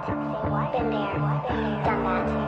Been there, done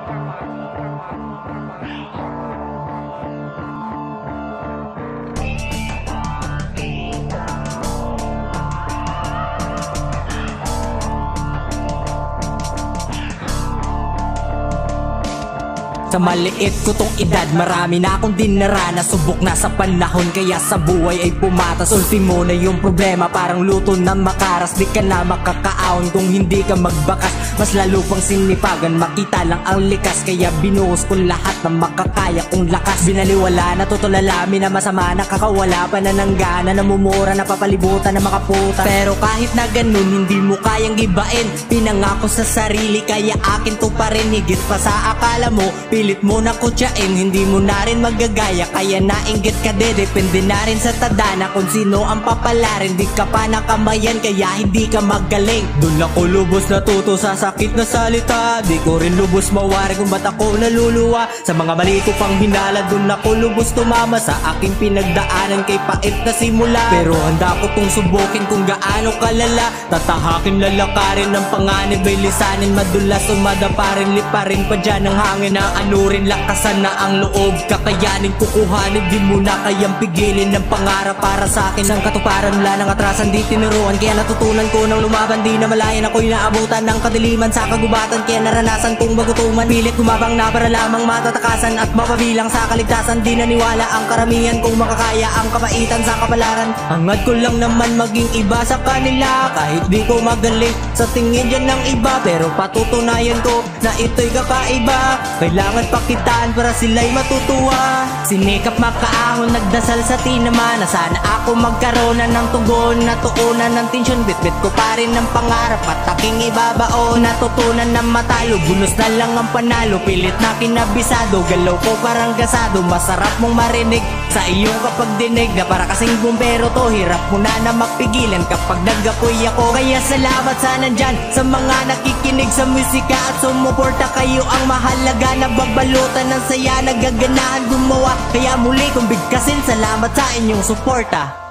Sa maliit ko tong edad, marami na akong dinaranas. Subok na sa panahon, kaya sa buhay ay pumatas. Ultimo na yung problema, parang luto na makaras. Di ka na makakaahon kung hindi ka magbakas. Mas lalo pang sinipagan, makita lang ang likas. Kaya binuhos ko lahat ng makakaya kong lakas. Binaliwala na tutulalamin na masama, nakakawala pa na ng gana. Namumura, napapalibutan na makaputa. Pero kahit na ganun, hindi mo kayang gibain. Pinangako sa sarili, kaya akin to pa rin. Higit pa sa akala mo, pilit mo na kutsain, hindi mo na rin magagaya. Kaya nainggit ka de, depende na rin sa tadhana kung sino ang papalarin. Di ka pa nakamayan, kaya hindi ka magaling. Doon ako lubos natuto sa sakit na salita. Di ko rin lubos mawari kung ba't ako naluluwa. Sa mga mali ko pang hinala, doon ako lubos tumama. Sa aking pinagdaanan kay pait na simula. Pero handa ko kung subukin kung gaano kalala. Tatahakin, lalakarin ng panganib ay lisanin. Madulas umadaparin, liparin pa dyan ang hangin na anurin, lakasan na ang loob, kakayanin, kukuhanin. Di mo na kayang pigilin ng pangarap para sa akin. Ang katuparan wala nang atrasan, di tinuruan. Kaya natutunan ko nang lumaban, di na malayan. Ako'y naabutan ng kadiliman sa kagubatan. Kaya naranasan kong magutuman, pilit gumabang na para lamang matatakasan at mapabilang sa kaligtasan. Di naniwala ang karamihan kung makakaya ang kapaitan sa kapalaran. Hangad ko lang naman maging iba sa kanila, kahit di ko magaling sa tingin dyan ng iba. Pero patutunayan ko na ito'y kakaiba. Kailangan pakitaan para sila'y matutuwa. Sinikap makaahon, nagdasal sa tinama na sana ako magkaroon na ng tugon, natuunan ng tensyon. Bitbit ko pa rin ng pangarap at aking ibabaon. Natutunan na matalo, bunos na lang ang panalo. Pilit na kinabisado, galaw ko parang gasado. Masarap mong marinig sa iyong kapag dinig na para kasing bumbero to. Hirap mo na magpigilan kapag nagapoy ako. Kaya salamat sa nandyan sa mga nakikinig sa musika at sumuporta. Kayo ang mahalaga, nabagbalutan ng saya, nagaganahan gumawa. Kaya muli kong bigkasin, salamat sa inyong suporta.